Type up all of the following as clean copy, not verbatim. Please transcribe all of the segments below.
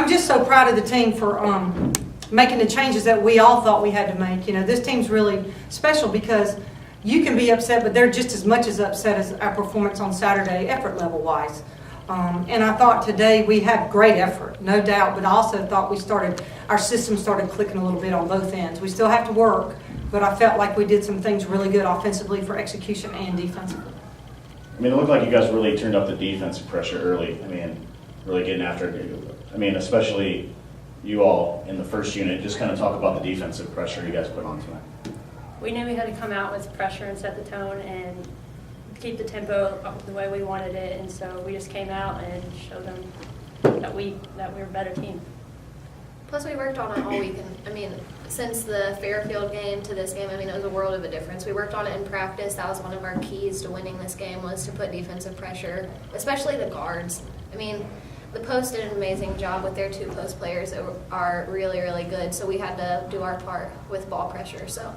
I'm just so proud of the team for making the changes that we all thought we had to make. This team's really special because you can be upset, but they're just as much as upset as our performance on Saturday, effort level wise. And I thought today we had great effort, no doubt, but I also thought our system started clicking a little bit on both ends. We still have to work, but I felt like we did some things really good offensively for execution and defensively. I mean, it looked like you guys really turned up the defensive pressure early. I mean, really getting after it. I mean, especially you all in the first unit. Just kind of talk about the defensive pressure you guys put on tonight. We knew we had to come out with pressure and set the tone and keep the tempo up the way we wanted it, and so we just came out and showed them that we were a better team. Plus, we worked on it all weekend. I mean, since the Fairfield game to this game, I mean, it was a world of a difference. We worked on it in practice. That was one of our keys to winning this game, was to put defensive pressure, especially the guards. I mean, the post did an amazing job with their 2 post players that are really, really good, so we had to do our part with ball pressure. So.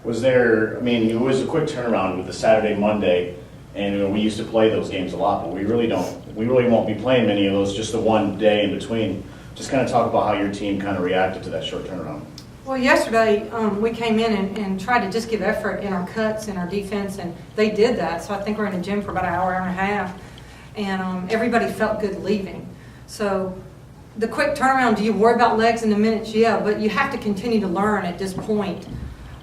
Was there, I mean, it was a quick turnaround with the Saturday, Monday, and we used to play those games a lot, but we really won't be playing many of those, just the one day in between. Just kind of talk about how your team kind of reacted to that short turnaround. Well, yesterday we came in and tried to just give effort in our cuts and our defense, and they did that. So I think we're in the gym for about an hour and a half, and everybody felt good leaving. So the quick turnaround, do you worry about legs in the minutes? Yeah, but you have to continue to learn at this point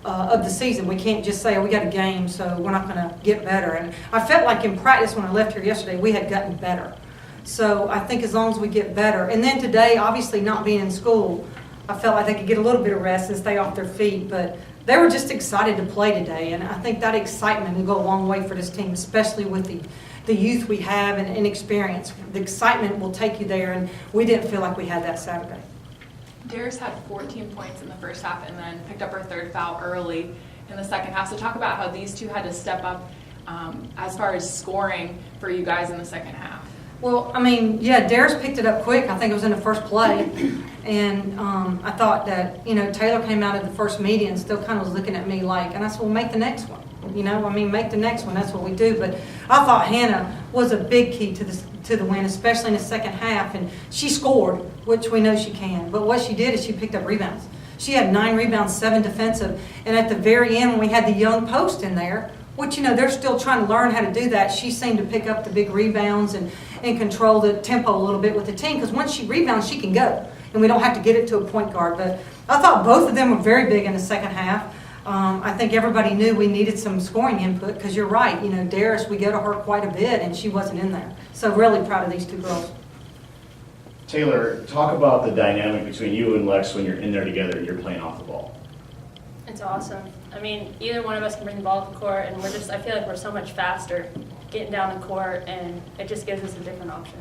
of the season. We can't just say, oh, we got a game, so we're not going to get better. And I felt like in practice when I left here yesterday, we had gotten better. So I think as long as we get better. And then today, obviously not being in school, I felt like they could get a little bit of rest and stay off their feet. But they were just excited to play today. And I think that excitement will go a long way for this team, especially with the youth we have and experience. The excitement will take you there, and we didn't feel like we had that Saturday. Darius had 14 points in the first half and then picked up her 3rd foul early in the second half. So talk about how these two had to step up as far as scoring for you guys in the second half. Well, I mean, yeah, Darius picked it up quick. I think it was in the first play. And I thought that, Taylor came out at the first meeting and still kind of was looking at me like, and I said, well, make the next one. Make the next one. That's what we do. But I thought Hannah was a big key to the win, especially in the second half. And she scored, which we know she can. But what she did is she picked up rebounds. She had 9 rebounds, 7 defensive. And at the very end, when we had the young post in there, which, they're still trying to learn how to do that, she seemed to pick up the big rebounds and control the tempo a little bit with the team. Because once she rebounds, she can go. And we don't have to get it to a point guard. But I thought both of them were very big in the second half. I think everybody knew we needed some scoring input because you're right. Darius, we go to her quite a bit, and she wasn't in there. So really proud of these 2 girls. Taylor, talk about the dynamic between you and Lex when you're in there together and you're playing off the ball. It's awesome. I mean, either one of us can bring the ball to the court, and I feel like we're so much faster getting down the court, and it just gives us a different option.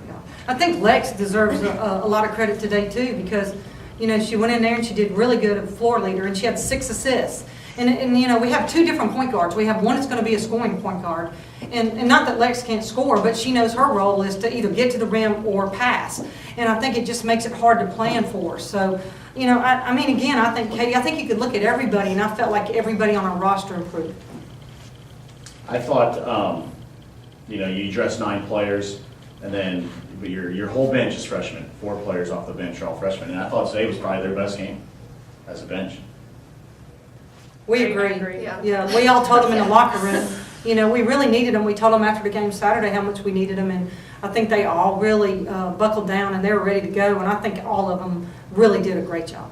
Yeah. I think Lex deserves a lot of credit today, too, because she went in there and she did really good at floor leader, and she had 6 assists. And we have 2 different point guards. We have one that's going to be a scoring point guard. And not that Lex can't score, but she knows her role is to either get to the rim or pass. And I think it just makes it hard to plan for. So, again, I think, Katie, I think you could look at everybody, and I felt like everybody on our roster improved. I thought, you dressed 9 players, and then but your whole bench is freshmen. 4 players off the bench are all freshmen. And I thought today was probably their best game as a bench. We agree. Yeah. We all told them in the locker room, we really needed them. We told them after the game Saturday how much we needed them, and I think they all really buckled down and they were ready to go, and I think all of them really did a great job.